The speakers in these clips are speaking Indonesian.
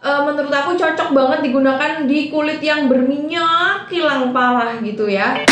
menurut aku cocok banget digunakan di kulit yang berminyak kilang parah gitu ya.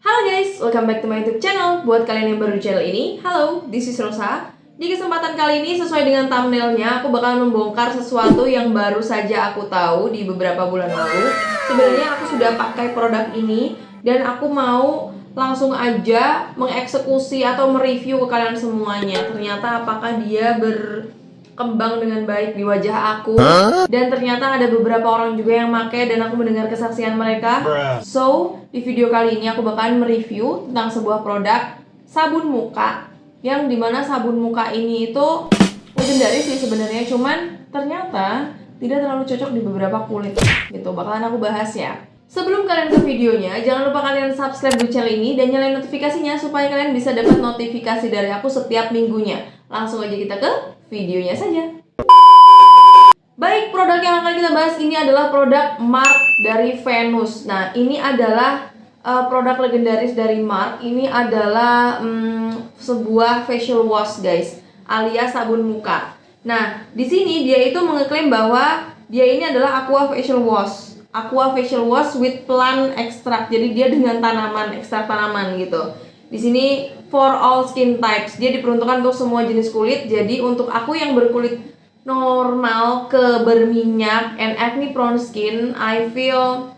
Halo guys, welcome back to my YouTube channel. Buat kalian yang baru di channel ini, halo, this is Rosa. Di kesempatan kali ini, sesuai dengan thumbnailnya, aku bakal membongkar sesuatu yang baru saja aku tahu di beberapa bulan lalu. Sebenarnya aku sudah pakai produk ini dan aku mau langsung aja mengeksekusi atau mereview ke kalian semuanya. Ternyata apakah dia berkembang dengan baik di wajah aku. Dan ternyata ada beberapa orang juga yang pakai dan aku mendengar kesaksian mereka. So, di video kali ini aku bakalan mereview tentang sebuah produk sabun muka, yang dimana sabun muka ini itu legendaris sih sebenarnya, cuman ternyata tidak terlalu cocok di beberapa kulit gitu. Bakalan aku bahas ya. Sebelum kalian ke videonya, jangan lupa kalian subscribe di channel ini dan nyalain notifikasinya supaya kalian bisa dapat notifikasi dari aku setiap minggunya. Langsung aja kita ke videonya saja. Baik, produk yang akan kita bahas ini adalah produk Mark dari Venus. Nah, ini adalah produk legendaris dari Mark. Ini adalah sebuah facial wash guys, alias sabun muka. Nah, di sini dia itu mengeklaim bahwa dia ini adalah aqua facial wash with plant extract. Jadi dia dengan tanaman, ekstrak tanaman gitu. Di sini for all skin types. Dia diperuntukkan untuk semua jenis kulit. Jadi untuk aku yang berkulit normal ke berminyak and acne prone skin, I feel.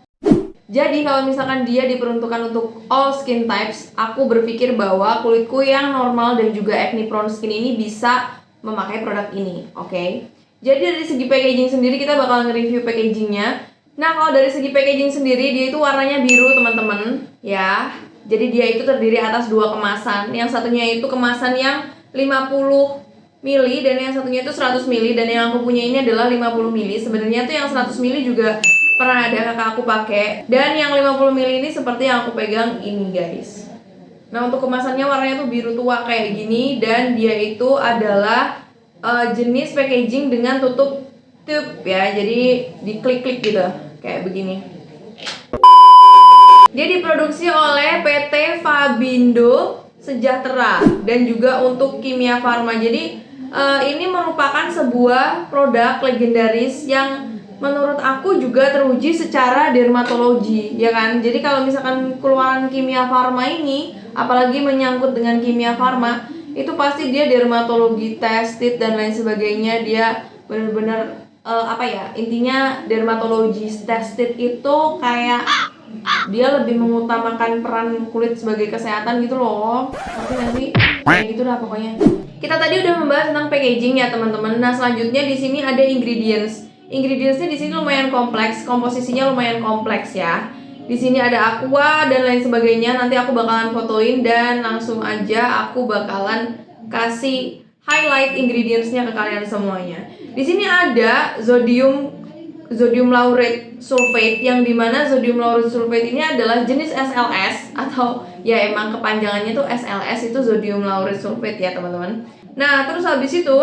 Jadi kalau misalkan dia diperuntukkan untuk all skin types, aku berpikir bahwa kulitku yang normal dan juga acne prone skin ini bisa memakai produk ini, oke? Jadi dari segi packaging sendiri kita bakal nge-review packagingnya. Nah, kalau dari segi packaging sendiri dia itu warnanya biru teman-teman, ya. Jadi dia itu terdiri atas dua kemasan. Yang satunya itu kemasan yang 50 ml dan yang satunya itu 100 ml, dan yang aku punya ini adalah 50 ml. Sebenarnya tuh yang 100 ml juga pernah ada kakak aku pakai, dan yang 50 ml ini seperti yang aku pegang ini guys. Nah, untuk kemasannya warnanya tuh biru tua kayak gini, dan dia itu adalah jenis packaging dengan tutup tube ya. Jadi diklik-klik gitu kayak begini. Dia diproduksi oleh PT Fabindo Sejahtera dan juga untuk Kimia Farma. Jadi ini merupakan sebuah produk legendaris yang menurut aku juga teruji secara dermatologi, ya kan? Jadi kalau misalkan keluaran Kimia Farma ini, apalagi menyangkut dengan Kimia Farma, itu pasti dia dermatologi tested dan lain sebagainya. Dia benar-benar intinya dermatologi tested itu kayak dia lebih mengutamakan peran kulit sebagai kesehatan gitu loh. Nanti kayak gitu lah pokoknya. Kita tadi udah membahas tentang packaging ya teman-teman. Nah, selanjutnya di sini ada ingredients. Ingredientsnya di sini lumayan kompleks, komposisinya lumayan kompleks ya. Di sini ada aqua dan lain sebagainya. Nanti aku bakalan fotoin dan langsung aja aku bakalan kasih highlight ingredientsnya ke kalian semuanya. Di sini ada sodium laurate sulfate, yang dimana sodium laurate sulfate ini adalah jenis SLS, atau ya emang kepanjangannya tuh SLS, itu sodium laurate sulfate ya teman-teman. Nah, terus habis itu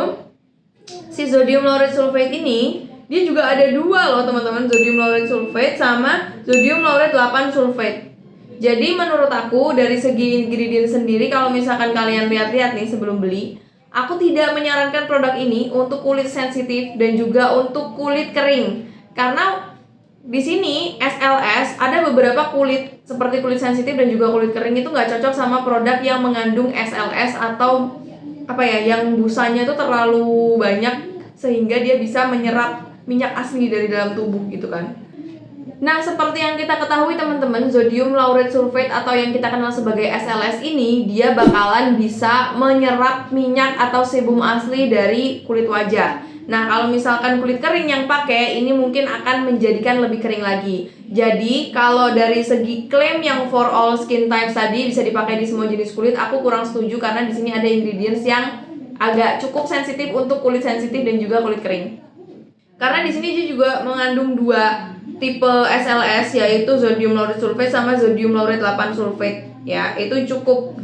si sodium laurate sulfate ini dia juga ada dua loh teman-teman, sodium laurate sulfate sama sodium laurate 8 sulfate. Jadi menurut aku dari segi ingredient sendiri, kalau misalkan kalian lihat-lihat nih sebelum beli, aku tidak menyarankan produk ini untuk kulit sensitif dan juga untuk kulit kering. Karena di sini SLS ada beberapa kulit seperti kulit sensitif dan juga kulit kering itu nggak cocok sama produk yang mengandung SLS atau yang busanya itu terlalu banyak sehingga dia bisa menyerap minyak asli dari dalam tubuh gitu kan. Nah, seperti yang kita ketahui teman-teman, sodium laurate sulfate atau yang kita kenal sebagai SLS ini, dia bakalan bisa menyerap minyak atau sebum asli dari kulit wajah. Nah, kalau misalkan kulit kering yang pakai, ini mungkin akan menjadikan lebih kering lagi. Jadi, kalau dari segi klaim yang for all skin types tadi bisa dipakai di semua jenis kulit, aku kurang setuju karena di sini ada ingredients yang agak cukup sensitif untuk kulit sensitif dan juga kulit kering. Karena di sini dia juga mengandung dua tipe SLS, yaitu sodium laurate sulfate sama sodium laurate 8 sulfate ya. Itu cukup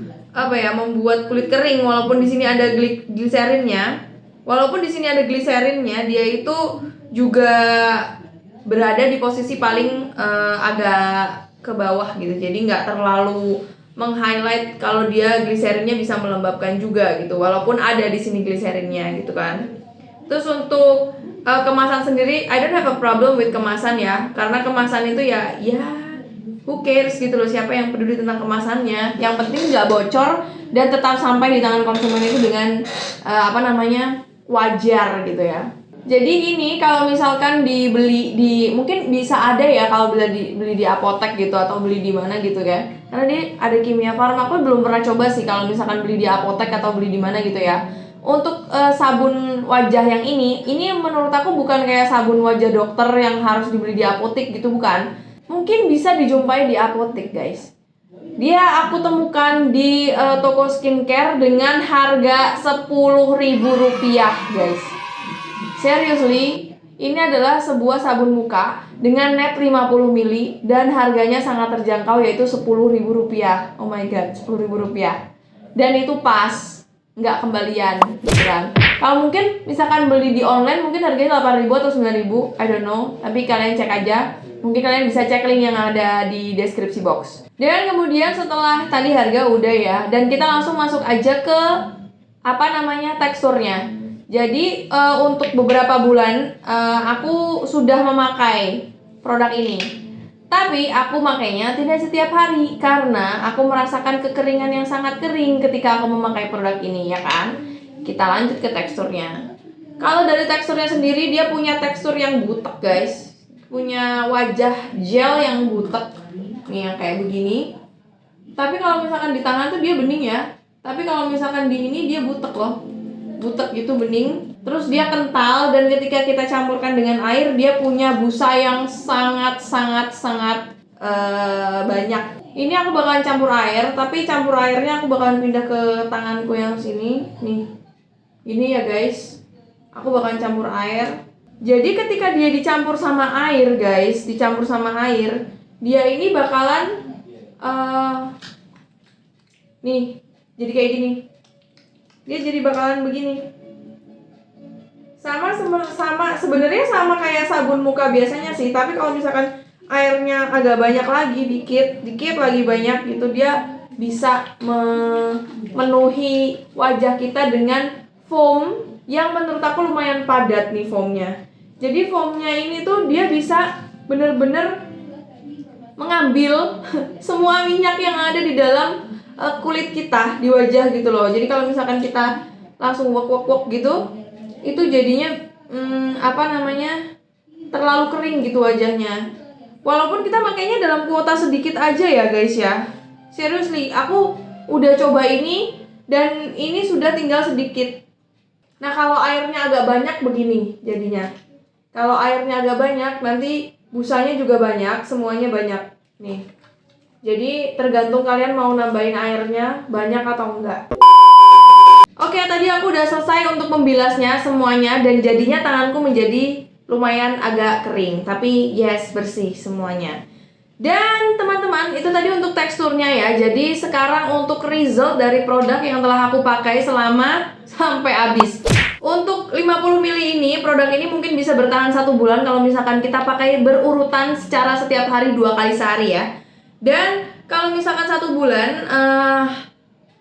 membuat kulit kering walaupun di sini ada gliserinnya. Walaupun di sini ada gliserinnya, dia itu juga berada di posisi paling agak ke bawah gitu. Jadi nggak terlalu meng-highlight kalau dia gliserinnya bisa melembabkan juga gitu, walaupun ada di sini gliserinnya gitu kan. Terus untuk kemasan sendiri, I don't have a problem with kemasan ya, karena kemasan itu ya who cares gitu loh, siapa yang peduli tentang kemasannya. Yang penting nggak bocor dan tetap sampai di tangan konsumen itu dengan wajar gitu ya. Jadi ini kalau misalkan dibeli di, mungkin bisa ada ya kalau beli di apotek gitu atau beli di mana gitu kan. Karena dia ada Kimia Farma, aku belum pernah coba sih kalau misalkan beli di apotek atau beli di mana gitu ya. Untuk sabun wajah yang ini menurut aku bukan kayak sabun wajah dokter yang harus dibeli di apotek gitu, bukan. Mungkin bisa dijumpai di apotek guys. Dia aku temukan di toko skincare dengan harga Rp10.000 guys. Seriously, ini adalah sebuah sabun muka dengan net 50 ml dan harganya sangat terjangkau, yaitu Rp10.000. Oh my god, Rp10.000. Dan itu pas, nggak kembalian gitu kan. Kalau mungkin misalkan beli di online mungkin harganya 8.000 atau 9.000, I don't know. Tapi kalian cek aja. Mungkin kalian bisa cek link yang ada di deskripsi box. Dan kemudian setelah tadi harga udah ya, dan kita langsung masuk aja ke teksturnya. Jadi untuk beberapa bulan aku sudah memakai produk ini. Tapi aku makainya tidak setiap hari karena aku merasakan kekeringan yang sangat kering ketika aku memakai produk ini, ya kan? Kita lanjut ke teksturnya. Kalau dari teksturnya sendiri, dia punya tekstur yang butek guys. Punya wajah gel yang butek. Nih yang kayak begini. Tapi kalau misalkan di tangan tuh dia bening ya. Tapi kalau misalkan di ini dia butek loh. Butek gitu, bening. Terus dia kental, dan ketika kita campurkan dengan air, dia punya busa yang sangat banyak. Ini aku bakalan campur air, tapi campur airnya aku bakalan pindah ke tanganku yang sini. Nih. Ini ya guys. Aku bakalan campur air. Jadi ketika dia dicampur sama air guys, dia ini bakalan nih, jadi kayak gini. Dia jadi bakalan begini. Sebenarnya sama kayak sabun muka biasanya sih, tapi kalau misalkan airnya agak banyak lagi, dikit lagi banyak gitu, dia bisa memenuhi wajah kita dengan foam yang menurut aku lumayan padat nih foamnya. Jadi foamnya ini tuh dia bisa bener-bener mengambil semua minyak yang ada di dalam kulit kita, di wajah gitu loh. Jadi kalau misalkan kita langsung wok gitu, itu jadinya terlalu kering gitu wajahnya. Walaupun kita makainya dalam kuota sedikit aja ya guys ya. Seriously, aku udah coba ini dan ini sudah tinggal sedikit. Nah kalau airnya agak banyak begini jadinya. Kalau airnya agak banyak, nanti busanya juga banyak, semuanya banyak nih. Jadi tergantung kalian mau nambahin airnya banyak atau enggak. Oke, tadi aku udah selesai untuk membilasnya semuanya, dan jadinya tanganku menjadi lumayan agak kering, tapi yes, bersih semuanya. Dan teman-teman, itu tadi untuk teksturnya ya. Jadi sekarang untuk result dari produk yang telah aku pakai selama sampai habis. Untuk 50 ml ini, produk ini mungkin bisa bertahan 1 bulan kalau misalkan kita pakai berurutan secara setiap hari 2 kali sehari ya. Dan kalau misalkan 1 bulan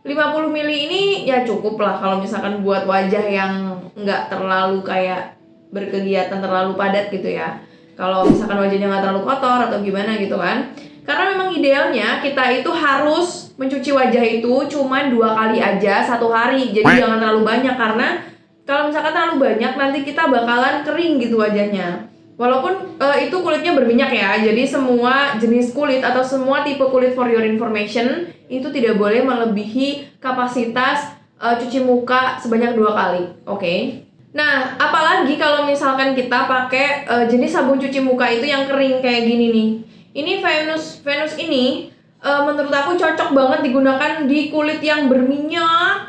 50 ml ini ya cukup lah kalau misalkan buat wajah yang nggak terlalu kayak berkegiatan terlalu padat gitu ya. Kalau misalkan wajahnya nggak terlalu kotor atau gimana gitu kan. Karena memang idealnya kita itu harus mencuci wajah itu cuma 2 kali aja 1 hari. Jadi jangan terlalu banyak, karena kalau misalkan terlalu banyak nanti kita bakalan kering gitu wajahnya. Walaupun itu kulitnya berminyak ya. Jadi semua jenis kulit atau semua tipe kulit, for your information, itu tidak boleh melebihi kapasitas cuci muka sebanyak 2 kali. Oke. Nah, apalagi kalau misalkan kita pakai jenis sabun cuci muka itu yang kering kayak gini nih. Ini Venus ini menurut aku cocok banget digunakan di kulit yang berminyak,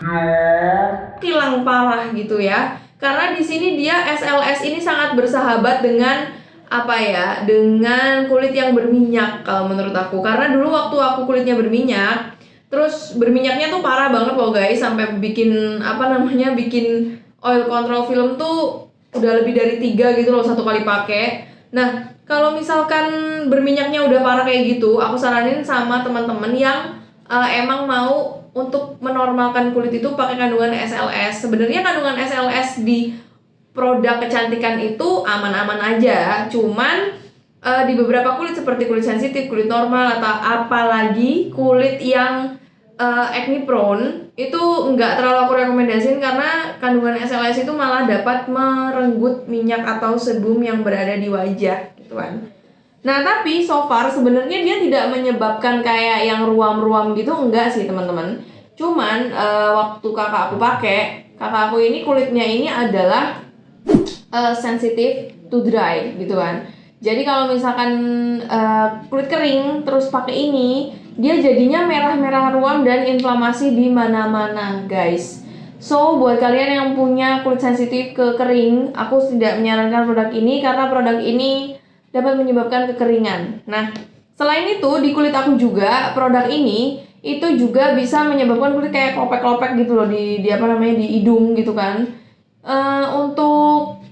kilang parah gitu ya. Karena di sini dia SLS ini sangat bersahabat dengan dengan kulit yang berminyak kalau menurut aku. Karena dulu waktu aku kulitnya berminyak, terus berminyaknya tuh parah banget loh guys, sampai bikin bikin oil control film tuh udah lebih dari 3 gitu loh 1 kali pakai. Nah, kalau misalkan berminyaknya udah parah kayak gitu, aku saranin sama teman-teman yang emang mau untuk menormalkan kulit itu pakai kandungan SLS. Sebenarnya kandungan SLS di produk kecantikan itu aman-aman aja, cuman di beberapa kulit seperti kulit sensitif, kulit normal, atau apalagi kulit yang acne prone itu nggak terlalu aku rekomendasiin karena kandungan SLS itu malah dapat merenggut minyak atau sebum yang berada di wajah gitu kan. Nah tapi so far sebenarnya dia tidak menyebabkan kayak yang ruam-ruam gitu, enggak sih teman-teman. Cuman waktu kakak aku ini kulitnya ini adalah sensitif to dry gitu kan. Jadi kalau misalkan kulit kering terus pakai ini, dia jadinya merah-merah ruam dan inflamasi di mana-mana, guys. So, buat kalian yang punya kulit sensitif ke kering, aku tidak menyarankan produk ini karena produk ini dapat menyebabkan kekeringan. Nah, selain itu di kulit aku juga produk ini itu juga bisa menyebabkan kulit kayak klopek-klopek gitu loh di apa namanya di hidung gitu kan. Untuk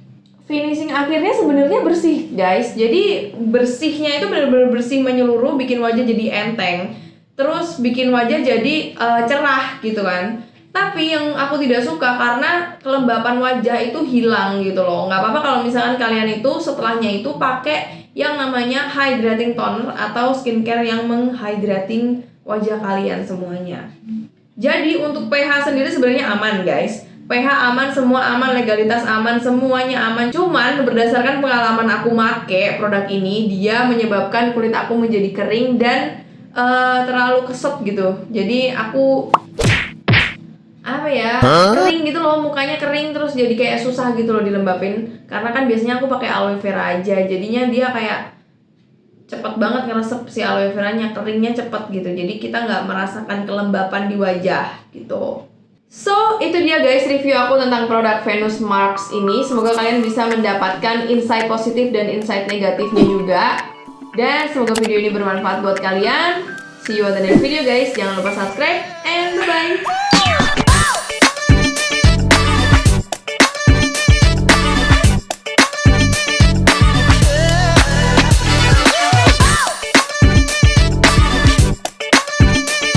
finishing akhirnya sebenarnya bersih, guys. Jadi bersihnya itu benar-benar bersih menyeluruh, bikin wajah jadi enteng. Terus bikin wajah jadi cerah gitu kan. Tapi yang aku tidak suka karena kelembapan wajah itu hilang gitu loh. Nggak apa-apa kalau misalkan kalian itu setelahnya itu pakai yang namanya hydrating toner atau skincare yang menghydrating wajah kalian semuanya. Jadi untuk pH sendiri sebenarnya aman, guys. pH aman, semua aman, legalitas aman, semuanya aman. Cuman berdasarkan pengalaman aku make produk ini, dia menyebabkan kulit aku menjadi kering dan terlalu keset gitu. Jadi aku kering gitu loh, mukanya kering terus jadi kayak susah gitu loh dilembapin. Karena kan biasanya aku pakai aloe vera aja, jadinya dia kayak cepet banget ngeresep si aloe veranya, keringnya cepet gitu. Jadi kita nggak merasakan kelembapan di wajah gitu. So, itu dia guys review aku tentang produk Venus Marks ini. Semoga kalian bisa mendapatkan insight positif dan insight negatifnya juga. Dan semoga video ini bermanfaat buat kalian. See you on the next video guys. Jangan lupa subscribe and bye-bye.